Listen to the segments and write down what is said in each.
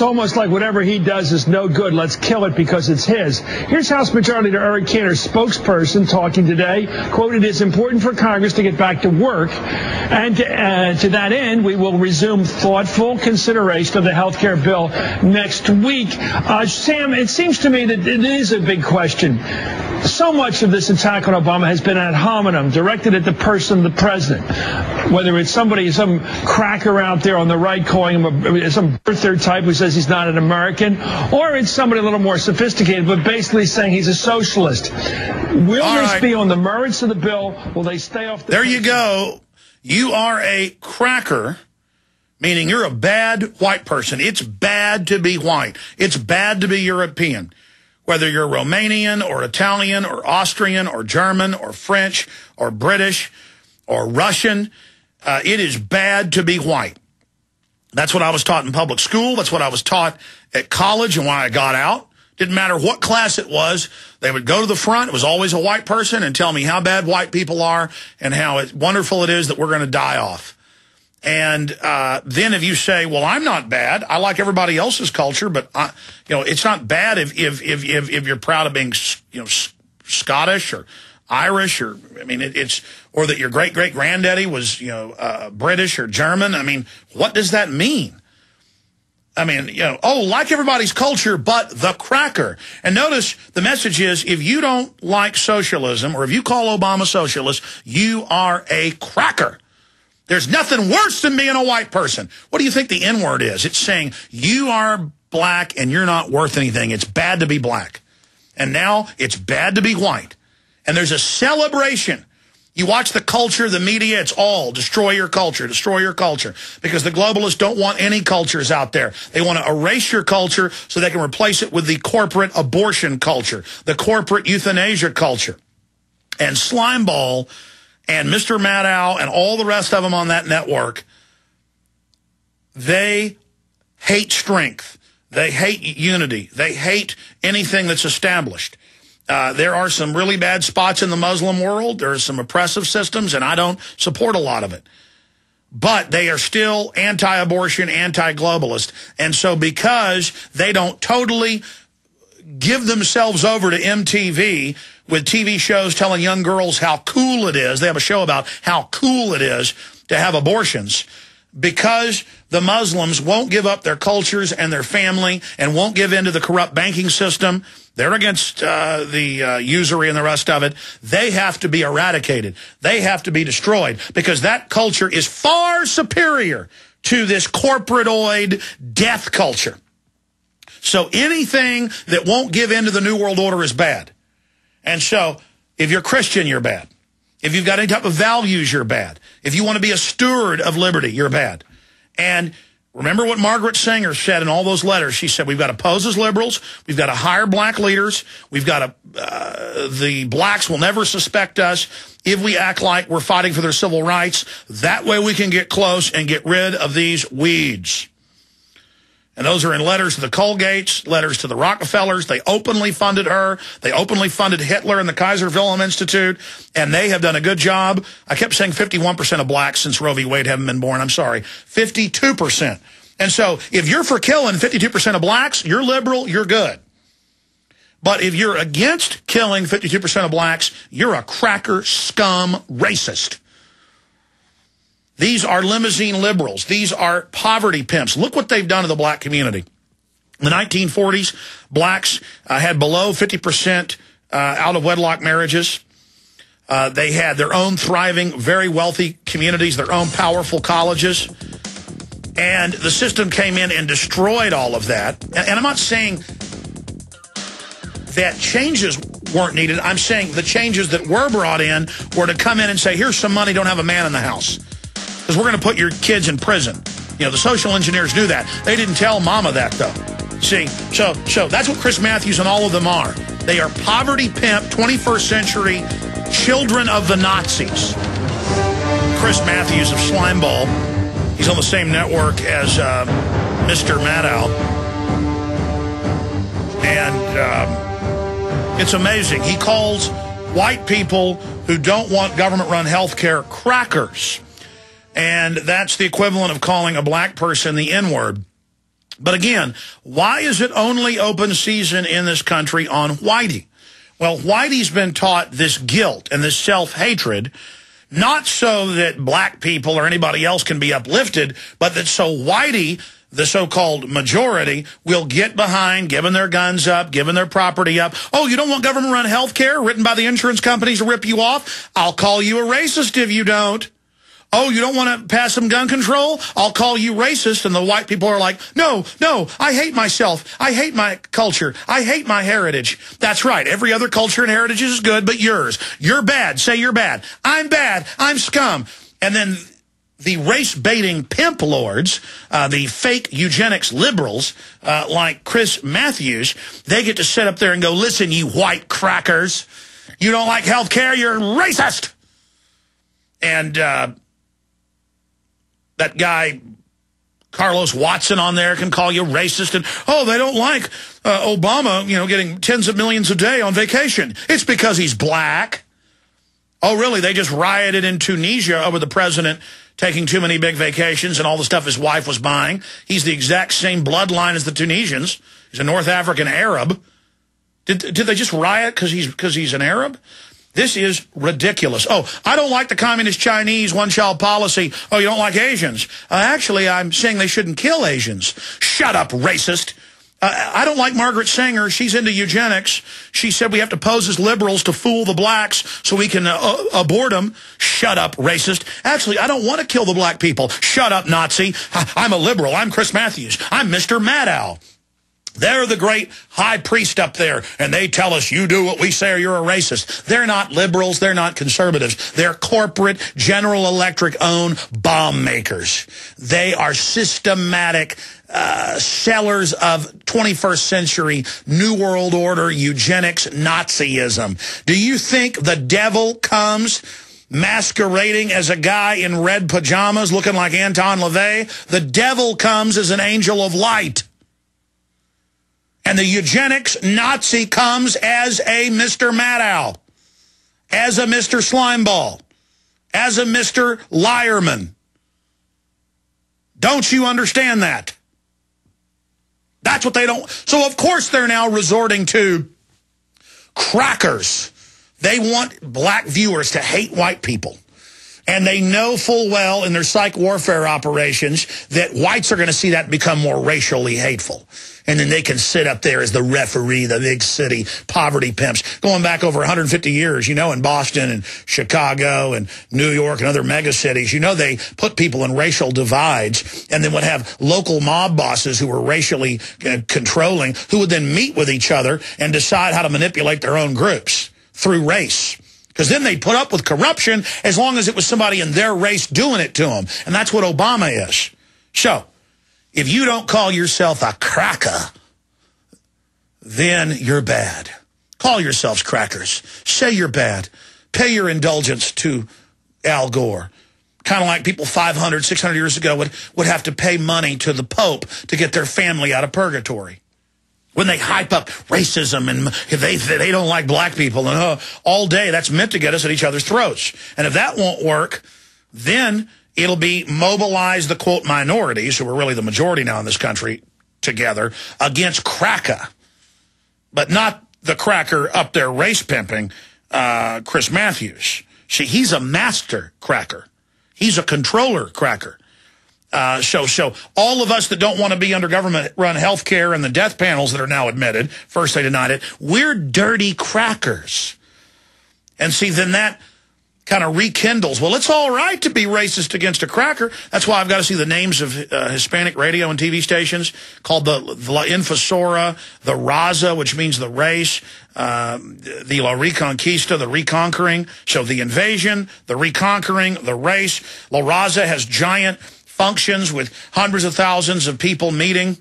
It's almost like whatever he does is no good. Let's kill it because it's his. Here's House Majority Leader Eric Cantor, spokesperson, talking today. Quote, "It is important for Congress to get back to work. And to that end, we will resume thoughtful consideration of the health care bill next week." Sam, it seems to me that it is a big question. So much of this attack on Obama has been ad hominem, directed at the person, the president. Whether it's somebody, some cracker out there on the right calling him some birther type who says he's not an American, or it's somebody a little more sophisticated, but basically saying he's a socialist. Will this be on the merits of the bill? Will they stay off the... There you go. You are a cracker, meaning you're a bad white person. It's bad to be white. It's bad to be European. Whether you're Romanian or Italian or Austrian or German or French or British or Russian, it is bad to be white. That's what I was taught in public school. That's what I was taught at college and when I got out. Didn't matter what class it was. They would go to the front. It was always a white person and tell me how bad white people are and how wonderful it is that we're going to die off. And then if you say, well, I'm not bad, I like everybody else's culture, but it's not bad if you're proud of being, Scottish or Irish, or or that your great granddaddy was, British or German. I mean, what does that mean? I mean, like everybody's culture, but the cracker. And notice the message is, if you don't like socialism, or if you call Obama socialist, you are a cracker. There's nothing worse than being a white person. What do you think the N-word is? It's saying you are black and you're not worth anything. It's bad to be black. And now it's bad to be white. And there's a celebration. You watch the culture, the media, it's all destroy your culture, destroy your culture. Because the globalists don't want any cultures out there. They want to erase your culture so they can replace it with the corporate abortion culture, the corporate euthanasia culture. And Slimeball and Mr. Maddow and all the rest of them on that network, they hate strength. They hate unity. They hate anything that's established. There are some really bad spots in the Muslim world. There are some oppressive systems, and I don't support a lot of it. But they are still anti-abortion, anti-globalist. And so because they don't totally give themselves over to MTV with TV shows telling young girls how cool it is, they have a show about how cool it is to have abortions, because the Muslims won't give up their cultures and their family and won't give in to the corrupt banking system. They're against the usury and the rest of it. They have to be eradicated. They have to be destroyed, because that culture is far superior to this corporatoid death culture. So anything that won't give in to the New World Order is bad. And so if you're Christian, you're bad. If you've got any type of values, you're bad. If you want to be a steward of liberty, you're bad. And remember what Margaret Sanger said in all those letters. She said, we've got to pose as liberals. We've got to hire black leaders. We've got to, the blacks will never suspect us if we act like we're fighting for their civil rights. That way we can get close and get rid of these weeds. And those are in letters to the Colgates, letters to the Rockefellers. They openly funded her. They openly funded Hitler and the Kaiser Wilhelm Institute. And they have done a good job. I kept saying 51% of blacks since Roe v. Wade haven't been born. I'm sorry. 52%. And so if you're for killing 52% of blacks, you're liberal, you're good. But if you're against killing 52% of blacks, you're a cracker, scum, racist. These are limousine liberals. These are poverty pimps. Look what they've done to the black community. In the 1940s, blacks had below 50% out-of-wedlock marriages. They had their own thriving, very wealthy communities, their own powerful colleges. And the system came in and destroyed all of that. And I'm not saying that changes weren't needed. I'm saying the changes that were brought in were to come in and say, here's some money, don't have a man in the house, because we're going to put your kids in prison. You know, the social engineers knew that. They didn't tell mama that, though. See, so that's what Chris Matthews and all of them are. They are poverty pimp, 21st century children of the Nazis. Chris Matthews of Slimeball, he's on the same network as Mr. Maddow. And it's amazing. He calls white people who don't want government-run health care crackers. And that's the equivalent of calling a black person the N-word. But again, why is it only open season in this country on Whitey? Well, Whitey's been taught this guilt and this self-hatred, not so that black people or anybody else can be uplifted, but that so Whitey, the so-called majority, will get behind giving their guns up, giving their property up. Oh, you don't want government-run health care written by the insurance companies to rip you off? I'll call you a racist if you don't. Oh, you don't want to pass some gun control? I'll call you racist. And the white people are like, no, I hate myself. I hate my culture. I hate my heritage. That's right. Every other culture and heritage is good, but yours. You're bad. Say you're bad. I'm scum. And then the race-baiting pimp lords, the fake eugenics liberals, like Chris Matthews, they get to sit up there and go, listen, you white crackers. You don't like health care? You're racist. And that guy, Carlos Watson, on there can call you racist. And, oh, they don't like Obama, getting tens of millions a day on vacation. It's because he's black. Oh, really? They just rioted in Tunisia over the president taking too many big vacations and all the stuff his wife was buying. He's the exact same bloodline as the Tunisians. He's a North African Arab. Did they just riot because he's an Arab? This is ridiculous. Oh, I don't like the communist Chinese one-child policy. Oh, you don't like Asians. Actually, I'm saying they shouldn't kill Asians. Shut up, racist. I don't like Margaret Sanger. She's into eugenics. She said we have to pose as liberals to fool the blacks so we can abort them. Shut up, racist. Actually, I don't want to kill the black people. Shut up, Nazi. I'm a liberal. I'm Chris Matthews. I'm Mr. Maddow. They're the great high priest up there, and they tell us you do what we say or you're a racist. They're not liberals. They're not conservatives. They're corporate, General Electric-owned bomb makers. They are systematic sellers of 21st century New World Order eugenics Nazism. Do you think the devil comes masquerading as a guy in red pajamas looking like Anton LaVey? The devil comes as an angel of light. And the eugenics Nazi comes as a Mr. Maddow, as a Mr. Slimeball, as a Mr. Liarman. Don't you understand that? That's what they don't. So, of course, they're now resorting to crackers. They want black viewers to hate white people. And they know full well in their psych warfare operations that whites are going to see that become more racially hateful. And then they can sit up there as the referee, the big city poverty pimps, going back over 150 years, in Boston and Chicago and New York and other mega cities. They put people in racial divides and then would have local mob bosses who were racially controlling, who would then meet with each other and decide how to manipulate their own groups through race. Because then they'd put up with corruption as long as it was somebody in their race doing it to them. And that's what Obama is. So, if you don't call yourself a cracker, then you're bad. Call yourselves crackers. Say you're bad. Pay your indulgence to Al Gore. Kind of like people 500, 600 years ago would have to pay money to the Pope to get their family out of purgatory. When they hype up racism and they don't like black people and all day, that's meant to get us at each other's throats. And if that won't work, then it'll be mobilize the, quote, minorities, who are really the majority now in this country, together against cracker. But not the cracker up there race pimping, Chris Matthews. See, he's a master cracker. He's a controller cracker. So all of us that don't want to be under government-run health care and the death panels that are now admitted, first they denied it, we're dirty crackers. And see, then that kind of rekindles. Well, it's all right to be racist against a cracker. That's why I've got to see the names of Hispanic radio and TV stations called the La Infosora, the Raza, which means the race, the La Reconquista, the reconquering. So the invasion, the reconquering, the race. La Raza has giant functions with hundreds of thousands of people meeting,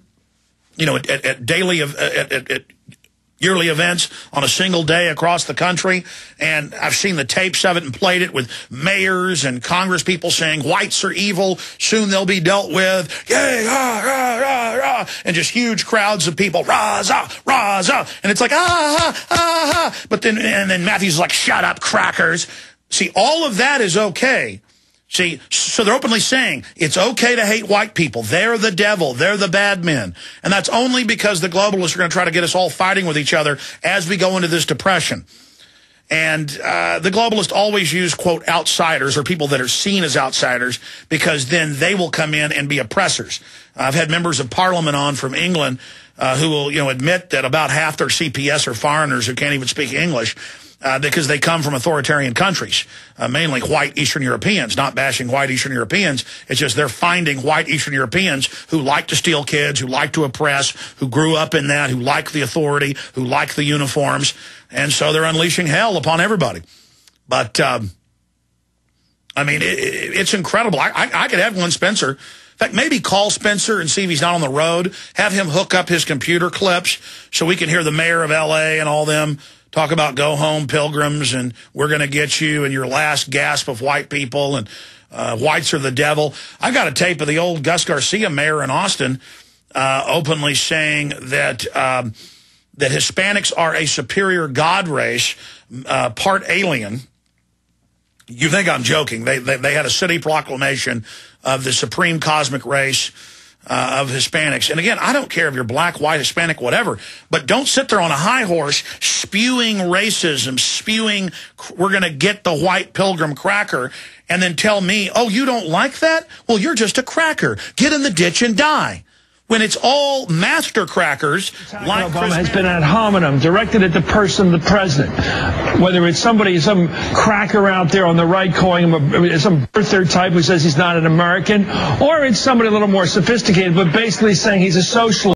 at daily, at yearly events on a single day across the country. And I've seen the tapes of it and played it with mayors and Congress people saying whites are evil, soon they'll be dealt with, yay, rah, rah, rah, rah, and just huge crowds of people, raza, raza. And it's like, But then Matthews is like, shut up, crackers. See, all of that is okay See, so they're openly saying it's okay to hate white people. They're the devil. They're the bad men. And that's only because the globalists are going to try to get us all fighting with each other as we go into this depression. And the globalists always use, quote, outsiders or people that are seen as outsiders because then they will come in and be oppressors. I've had members of parliament on from England who will, admit that about half their CPS are foreigners who can't even speak English. Because they come from authoritarian countries, mainly white Eastern Europeans, not bashing white Eastern Europeans. It's just they're finding white Eastern Europeans who like to steal kids, who like to oppress, who grew up in that, who like the authority, who like the uniforms. And so they're unleashing hell upon everybody. But, I mean, it's incredible. I could have Glenn Spencer. In fact, maybe call Spencer and see if he's not on the road. Have him hook up his computer clips so we can hear the mayor of L.A. and all them talk about go home pilgrims and we're going to get you and your last gasp of white people and whites are the devil. I got a tape of the old Gus Garcia mayor in Austin openly saying that that Hispanics are a superior God race, part alien. You think I'm joking. They had a city proclamation of the supreme cosmic race of Hispanics. And again, I don't care if you're black, white, Hispanic, whatever, but don't sit there on a high horse spewing racism, spewing we're going to get the white pilgrim cracker, and then tell me, oh, you don't like that? Well, you're just a cracker. Get in the ditch and die. When it's all master crackers like Obama has been ad hominem, directed at the person of the president. Whether it's somebody, some cracker out there on the right calling him some birther type who says he's not an American, or it's somebody a little more sophisticated, but basically saying he's a socialist.